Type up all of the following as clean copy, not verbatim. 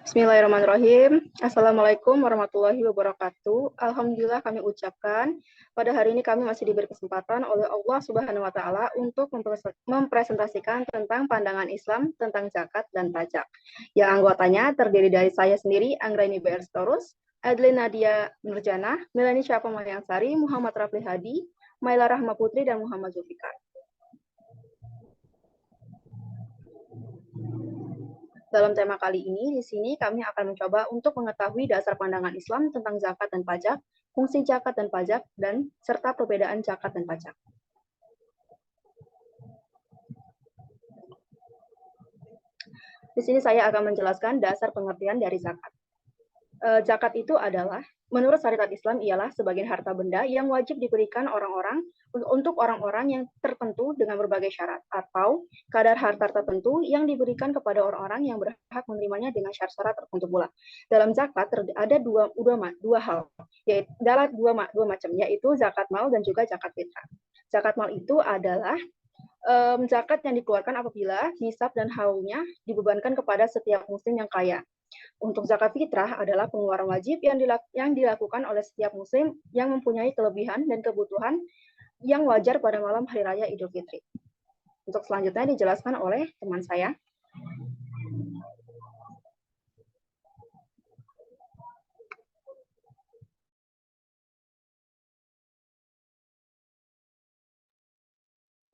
Bismillahirrahmanirrahim. Assalamualaikum warahmatullahi wabarakatuh. Alhamdulillah kami ucapkan pada hari ini kami masih diberi kesempatan oleh Allah Subhanahu wa taala untuk mempresentasikan tentang pandangan Islam tentang zakat dan pajak. Yang anggotanya terdiri dari saya sendiri, Anggraini BR Storus, Adlin Nadia Nurjana, Melani Syafa Mayangsari, Muhammad Rafli Hadi, Maila Rahma Putri, dan Muhammad Zulfikar. Dalam tema kali ini, di sini kami akan mencoba untuk mengetahui dasar pandangan Islam tentang zakat dan pajak, fungsi zakat dan pajak, dan serta perbedaan zakat dan pajak. Di sini saya akan menjelaskan dasar pengertian dari zakat. Zakat itu adalah, menurut syariat Islam, ialah sebagian harta benda yang wajib diberikan untuk orang-orang yang tertentu dengan berbagai syarat, atau kadar harta tertentu yang diberikan kepada orang-orang yang berhak menerimanya dengan syarat-syarat tertentu pula. Dalam zakat ada dua hal, yaitu dua macam, yaitu zakat mal dan juga zakat fitrah. Zakat mal itu adalah zakat yang dikeluarkan apabila nisab dan haulnya dibebankan kepada setiap muslim yang kaya. Untuk zakat fitrah adalah pengeluaran wajib yang dilakukan oleh setiap muslim yang mempunyai kelebihan dan kebutuhan yang wajar pada malam hari raya Idul Fitri. Untuk selanjutnya dijelaskan oleh teman saya.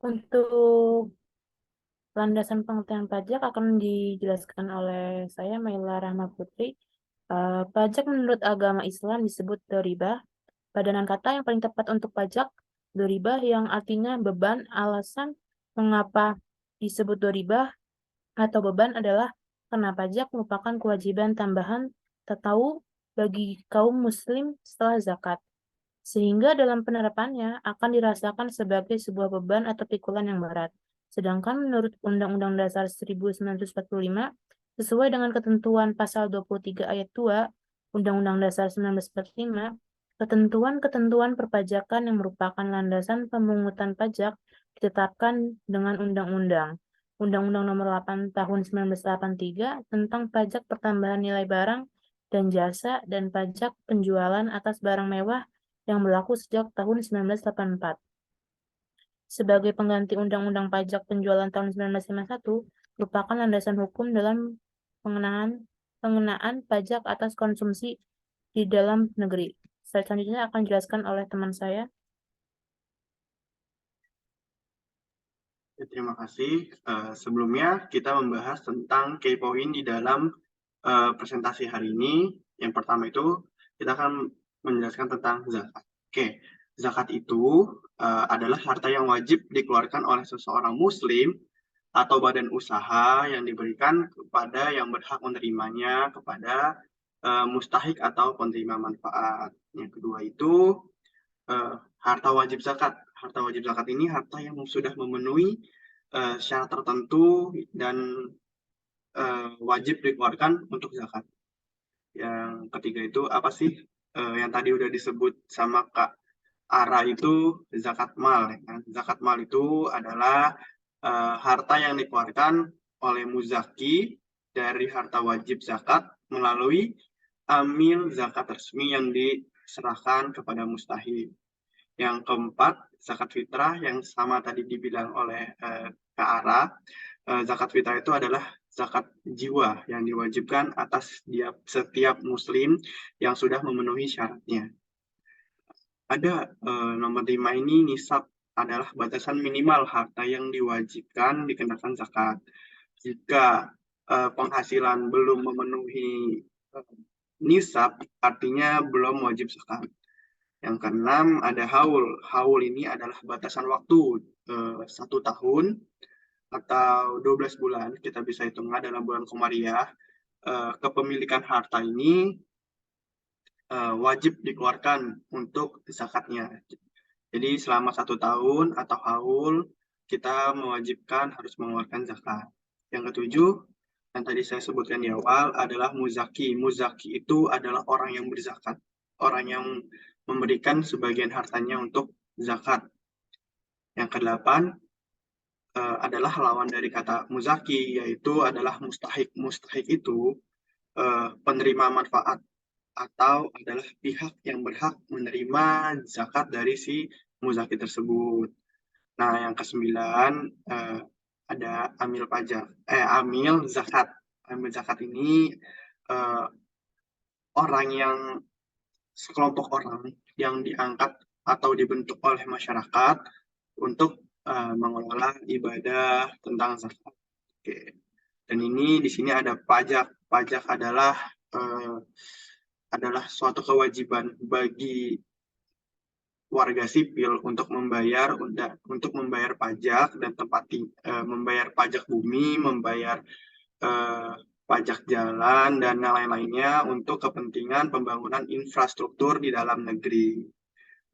Untuk landasan pengertian pajak akan dijelaskan oleh saya, Maila Rahma Putri. Pajak menurut agama Islam disebut doribah. Padanan kata yang paling tepat untuk pajak, doribah, yang artinya beban. Alasan mengapa disebut doribah atau beban adalah karena pajak merupakan kewajiban tambahan tahu bagi kaum muslim setelah zakat, sehingga dalam penerapannya akan dirasakan sebagai sebuah beban atau pikulan yang berat. Sedangkan menurut Undang-Undang Dasar 1945, sesuai dengan ketentuan pasal 23 ayat 2 Undang-Undang Dasar 1945, ketentuan-ketentuan perpajakan yang merupakan landasan pemungutan pajak ditetapkan dengan Undang-Undang Nomor 8 Tahun 1983 tentang pajak pertambahan nilai barang dan jasa dan pajak penjualan atas barang mewah yang berlaku sejak tahun 1984. Sebagai pengganti Undang-Undang Pajak Penjualan tahun 1951, merupakan landasan hukum dalam pengenaan pajak atas konsumsi di dalam negeri. Selanjutnya akan dijelaskan oleh teman saya. Terima kasih. Sebelumnya kita membahas tentang key point di dalam presentasi hari ini. Yang pertama itu kita akan menjelaskan tentang zakat. Oke, zakat itu adalah harta yang wajib dikeluarkan oleh seseorang muslim atau badan usaha yang diberikan kepada yang berhak menerimanya, kepada mustahik atau penerima manfaat. Yang kedua itu harta wajib zakat. Harta wajib zakat ini harta yang sudah memenuhi syarat tertentu dan wajib dikeluarkan untuk zakat. Yang ketiga itu apa sih? Yang tadi udah disebut sama Kak Ara itu zakat mal. Ya. Zakat mal itu adalah harta yang dikeluarkan oleh muzaki dari harta wajib zakat melalui amil zakat resmi yang diserahkan kepada mustahik. Yang keempat, zakat fitrah yang sama tadi dibilang oleh Kak Ara. Zakat fitrah itu adalah zakat jiwa yang diwajibkan atas setiap muslim yang sudah memenuhi syaratnya. Ada nomor 5 ini, nisab adalah batasan minimal harta yang diwajibkan dikenakan zakat. Jika penghasilan belum memenuhi nisab, artinya belum wajib zakat. Yang keenam ada haul. Haul ini adalah batasan waktu 1 tahun atau 12 bulan. Kita bisa hitungnya dalam bulan Komariah. Kepemilikan harta ini wajib dikeluarkan untuk zakatnya. Jadi selama 1 tahun atau haul kita mewajibkan harus mengeluarkan zakat. Yang ketujuh, yang tadi saya sebutkan di awal adalah muzaki. Muzaki itu adalah orang yang berzakat, orang yang memberikan sebagian hartanya untuk zakat. Yang kedelapan adalah lawan dari kata muzaki, yaitu adalah mustahik. Mustahik itu penerima manfaat atau adalah pihak yang berhak menerima zakat dari si muzaki tersebut. Nah, yang ke-9 ada amil pajak, amil zakat. Amil zakat ini orang yang sekelompok orang yang diangkat atau dibentuk oleh masyarakat untuk mengelola ibadah tentang zakat. Oke. Dan ini di sini ada pajak. Pajak adalah suatu kewajiban bagi warga sipil untuk membayar pajak dan membayar pajak bumi, membayar pajak jalan dan lain-lainnya untuk kepentingan pembangunan infrastruktur di dalam negeri.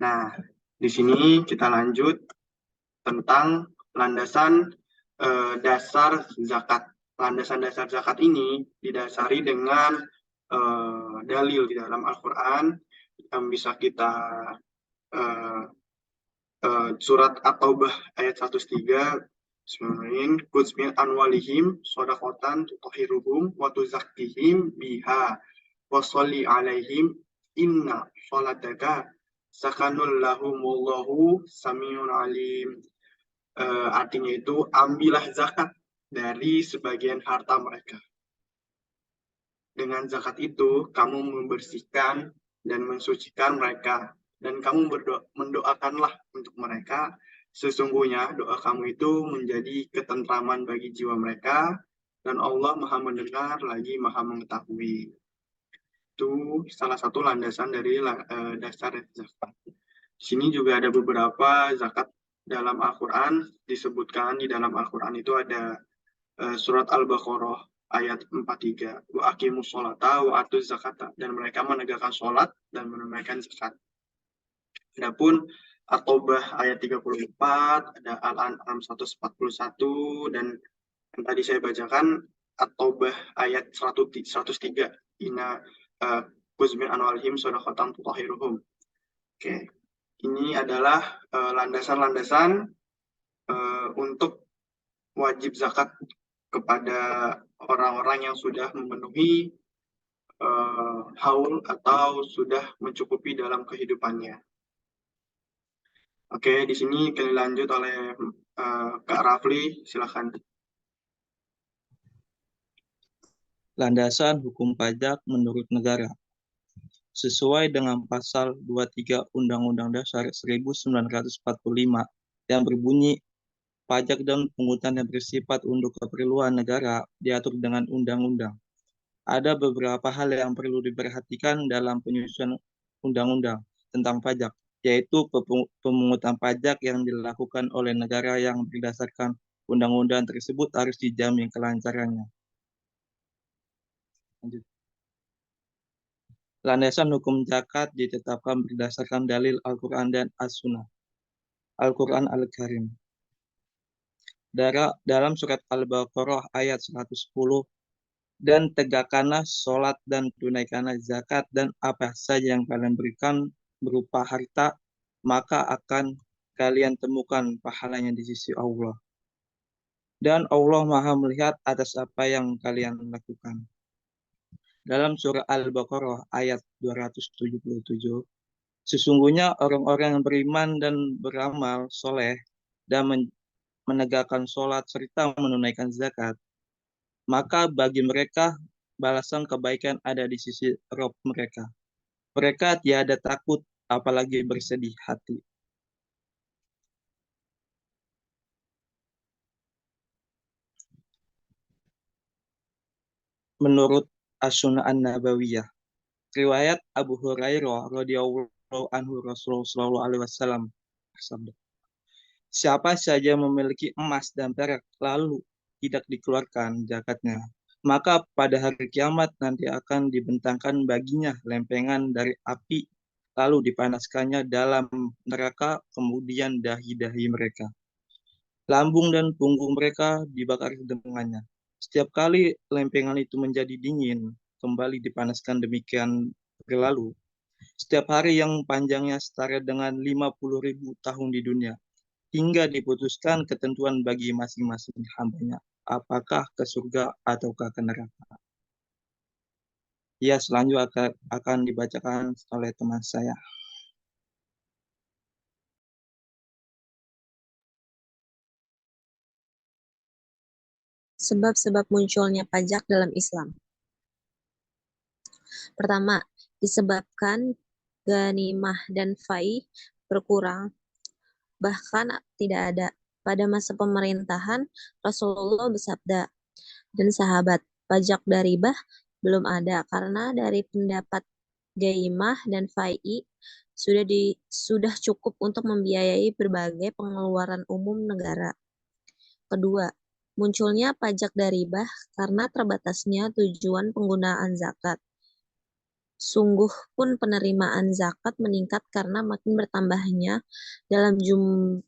Nah, di sini kita lanjut tentang landasan dasar zakat. Landasan dasar zakat ini didasari dengan dalil di dalam Al-Quran yang bisa kita surat At-Taubah ayat 103. Bismillahirrahmanirrahim. Khudz min anwalihim shadaqatan tutahhiruhum wa tuzakkihim biha wa sholli alaihim inna sholataka sakanul lahumullahu samiun alim. Artinya itu, ambillah zakat dari sebagian harta mereka. Dengan zakat itu, kamu membersihkan dan mensucikan mereka. Dan kamu mendoakanlah untuk mereka. Sesungguhnya doa kamu itu menjadi ketentraman bagi jiwa mereka. Dan Allah Maha mendengar lagi Maha mengetahui. Itu salah satu landasan dari dasar zakat. Di sini juga ada beberapa zakat dalam Al-Quran. Disebutkan di dalam Al-Quran itu ada surat Al-Baqarah ayat 43. Wa aqimus sholata wa atuz zakata. Dan mereka menegakkan sholat dan menunaikan zakat. Adapun At-Taubah ayat 34, ada Al-An'am 141, dan yang tadi saya bacakan At-Taubah ayat 103. Inna kuzmin anwalihim shadaqatan tutahhiruhum. Oke. Ini adalah landasan-landasan untuk wajib zakat kepada orang-orang yang sudah memenuhi haul atau sudah mencukupi dalam kehidupannya. Oke, di sini kami lanjut oleh Kak Rafli, silakan. Landasan hukum pajak menurut negara. Sesuai dengan pasal 23 Undang-Undang Dasar 1945 yang berbunyi, pajak dan pungutan yang bersifat untuk keperluan negara diatur dengan undang-undang. Ada beberapa hal yang perlu diperhatikan dalam penyusunan undang-undang tentang pajak, yaitu pemungutan pajak yang dilakukan oleh negara yang berdasarkan undang-undang tersebut harus dijamin kelancarannya. Lanjut. Landasan hukum zakat ditetapkan berdasarkan dalil Al-Quran dan As-Sunnah. Al-Quran Al-Karim. Dalam surat Al-Baqarah ayat 110, dan tegakkanlah sholat dan tunaikanlah zakat dan apa saja yang kalian berikan berupa harta, maka akan kalian temukan pahalanya di sisi Allah. Dan Allah Maha melihat atas apa yang kalian lakukan. Dalam surah Al-Baqarah ayat 277, sesungguhnya orang-orang yang beriman dan beramal soleh dan menegakkan sholat serta menunaikan zakat, maka bagi mereka balasan kebaikan ada di sisi Rabb mereka. Mereka tiada takut, apalagi bersedih hati. Menurut As-Sunnah An-Nabawiyah, riwayat Abu Hurairah radhiyallahu anhu, Rasulullah sallallahu alaihi wasallam bersabda, siapa saja memiliki emas dan perak lalu tidak dikeluarkan zakatnya, maka pada hari kiamat nanti akan dibentangkan baginya lempengan dari api, lalu dipanaskannya dalam neraka, kemudian dahi-dahi mereka, lambung dan punggung mereka dibakar dengannya. Setiap kali lempengan itu menjadi dingin, kembali dipanaskan demikian berlalu. Setiap hari yang panjangnya setara dengan 50.000 tahun di dunia, hingga diputuskan ketentuan bagi masing-masing hambanya, apakah ke surga ataukah ke neraka. Ya, selanjutnya akan dibacakan oleh teman saya. Sebab-sebab munculnya pajak dalam Islam. Pertama, disebabkan ghanimah dan fai berkurang, bahkan tidak ada. Pada masa pemerintahan Rasulullah bersabda, dan sahabat, pajak dari ribah belum ada, karena dari pendapat ghanimah dan fai sudah cukup untuk membiayai berbagai pengeluaran umum negara. Kedua, munculnya pajak dari ribah karena terbatasnya tujuan penggunaan zakat. Sungguh pun penerimaan zakat meningkat karena makin bertambahnya dalam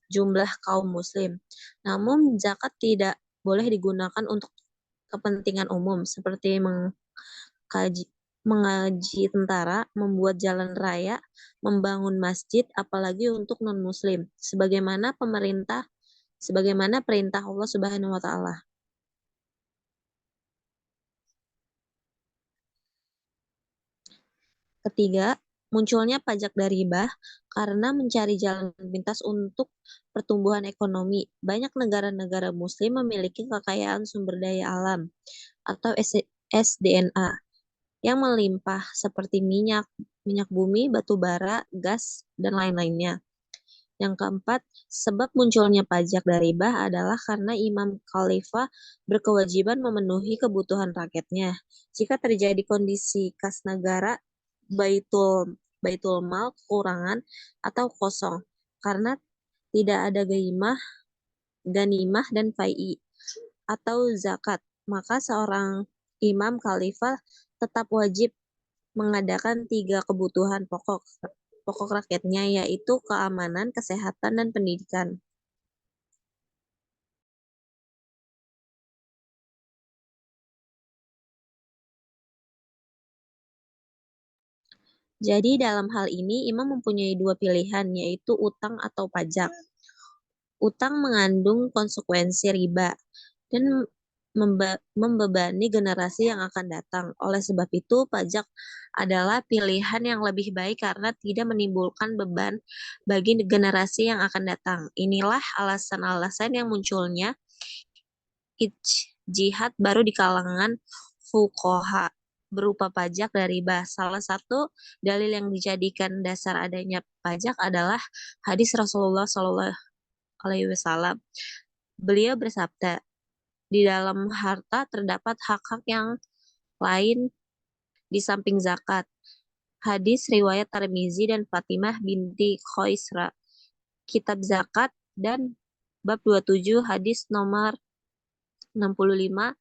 jumlah kaum muslim. Namun zakat tidak boleh digunakan untuk kepentingan umum seperti mengaji tentara, membuat jalan raya, membangun masjid, apalagi untuk non-muslim, sebagaimana perintah Allah Subhanahu wa taala. Ketiga, munculnya pajak dari ribah karena mencari jalan pintas untuk pertumbuhan ekonomi. Banyak negara-negara muslim memiliki kekayaan sumber daya alam atau SDNA yang melimpah seperti minyak bumi, batu bara, gas, dan lain-lainnya. Yang keempat, sebab munculnya pajak dari ribah adalah karena imam khalifah berkewajiban memenuhi kebutuhan rakyatnya. Jika terjadi kondisi kas negara, baitul mal kekurangan atau kosong karena tidak ada ganimah dan fai atau zakat, maka seorang imam khalifah tetap wajib mengadakan 3 kebutuhan pokok rakyatnya, yaitu keamanan, kesehatan, dan pendidikan. Jadi dalam hal ini imam mempunyai 2 pilihan, yaitu utang atau pajak. Utang mengandung konsekuensi riba dan membebani generasi yang akan datang. Oleh sebab itu, pajak adalah pilihan yang lebih baik karena tidak menimbulkan beban bagi generasi yang akan datang. Inilah alasan-alasan yang munculnya jihad baru di kalangan fuqaha berupa pajak dari ribah. Salah satu dalil yang dijadikan dasar adanya pajak adalah hadis Rasulullah SAW. Beliau bersabda, di dalam harta terdapat hak-hak yang lain di samping zakat. Hadis riwayat Tirmizi dan Fatimah binti Khaisra. Kitab zakat dan bab 27 hadis nomor 65,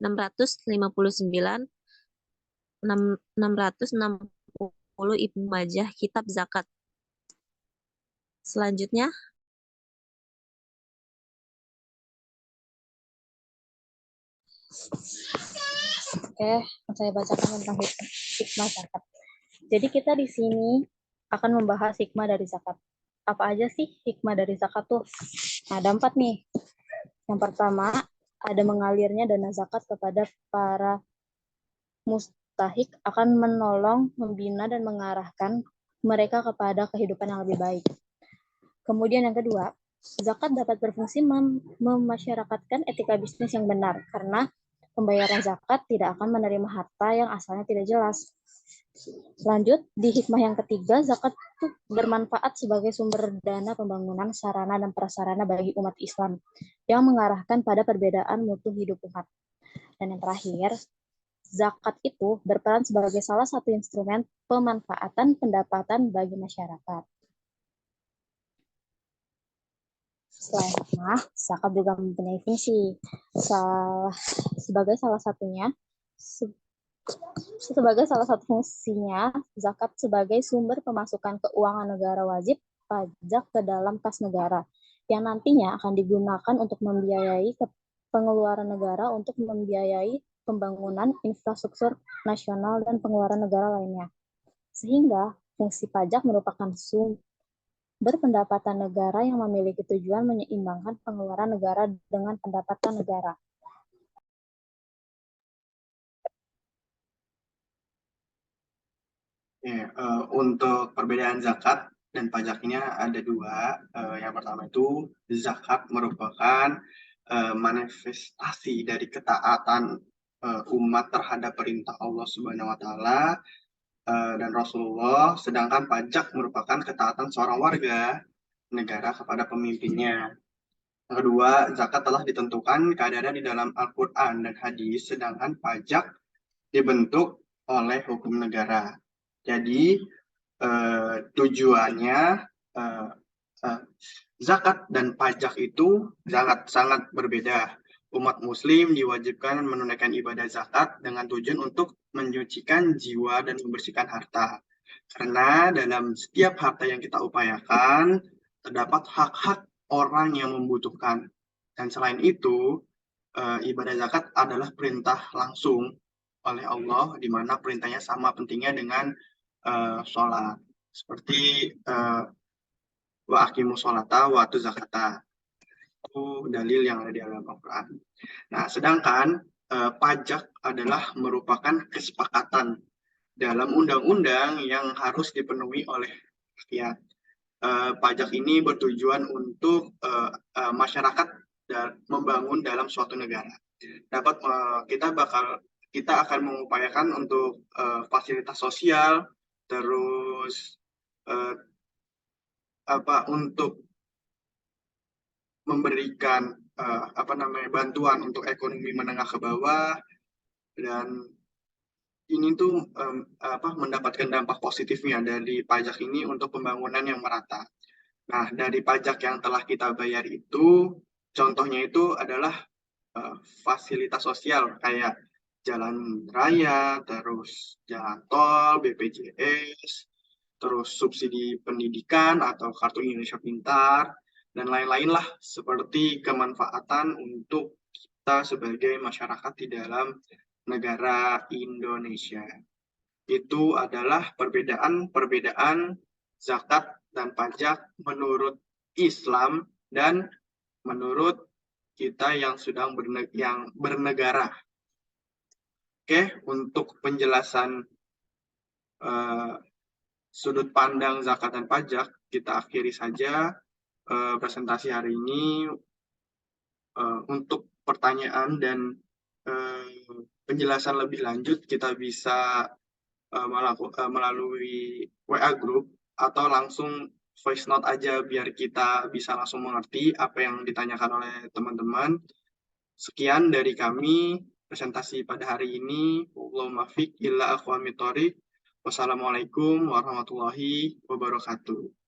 659, 660 Ibnu Majah kitab zakat. Selanjutnya, saya bacakan tentang hikmah zakat. Jadi kita di sini akan membahas hikmah dari zakat. Apa aja sih hikmah dari zakat tuh? Nah, ada 4 nih. Yang pertama, ada mengalirnya dana zakat kepada para mustahik akan menolong, membina, dan mengarahkan mereka kepada kehidupan yang lebih baik. Kemudian yang kedua, zakat dapat berfungsi memasyarakatkan etika bisnis yang benar, karena pembayaran zakat tidak akan menerima harta yang asalnya tidak jelas. Lanjut, di hikmah yang ketiga, zakat itu bermanfaat sebagai sumber dana pembangunan sarana dan prasarana bagi umat Islam yang mengarahkan pada perbedaan mutu hidup umat. Dan yang terakhir, zakat itu berperan sebagai salah satu instrumen pemanfaatan pendapatan bagi masyarakat. Selain hikmah, zakat juga mempunyai fungsi. Sebagai salah satu fungsinya, zakat sebagai sumber pemasukan keuangan negara wajib pajak ke dalam kas negara, yang nantinya akan digunakan untuk membiayai pengeluaran negara untuk membiayai pembangunan infrastruktur nasional dan pengeluaran negara lainnya. Sehingga fungsi pajak merupakan sumber pendapatan negara yang memiliki tujuan menyeimbangkan pengeluaran negara dengan pendapatan negara. Untuk perbedaan zakat dan pajak ini ada dua. Yang pertama itu zakat merupakan manifestasi dari ketaatan umat terhadap perintah Allah Subhanahu wa Ta'ala dan Rasulullah, sedangkan pajak merupakan ketaatan seorang warga negara kepada pemimpinnya. Yang kedua, zakat telah ditentukan keadaan di dalam Al-Quran dan hadis, sedangkan pajak dibentuk oleh hukum negara. Jadi, tujuannya zakat dan pajak itu sangat berbeda. Umat muslim diwajibkan menunaikan ibadah zakat dengan tujuan untuk menyucikan jiwa dan membersihkan harta. Karena dalam setiap harta yang kita upayakan, terdapat hak-hak orang yang membutuhkan. Dan selain itu, ibadah zakat adalah perintah langsung oleh Allah, di mana perintahnya sama pentingnya dengan sholat. Seperti wa aqimu sholata wa atu zakata. Itu dalil yang ada di dalam Al-Quran. Nah, sedangkan pajak adalah merupakan kesepakatan dalam undang-undang yang harus dipenuhi oleh rakyat. Pajak ini bertujuan untuk masyarakat dan membangun dalam suatu negara. Kita akan mengupayakan untuk fasilitas sosial, terus untuk memberikan bantuan untuk ekonomi menengah ke bawah, dan ini tuh mendapatkan dampak positifnya dari pajak ini untuk pembangunan yang merata. Nah, dari pajak yang telah kita bayar itu, contohnya itu adalah fasilitas sosial kayak jalan raya, terus jalan tol, BPJS, terus subsidi pendidikan atau kartu Indonesia Pintar, dan lain-lain lah, seperti kemanfaatan untuk kita sebagai masyarakat di dalam negara Indonesia. Itu adalah perbedaan zakat dan pajak menurut Islam dan menurut kita yang sedang bernegara. Oke, untuk penjelasan sudut pandang zakat dan pajak, kita akhiri saja presentasi hari ini. Untuk pertanyaan dan penjelasan lebih lanjut, kita bisa melalui WA Group atau langsung voice note aja biar kita bisa langsung mengerti apa yang ditanyakan oleh teman-teman. Sekian dari kami presentasi pada hari ini. Wallahul muwaffiq ila aqwamit thoriq. Wassalamualaikum warahmatullahi wabarakatuh.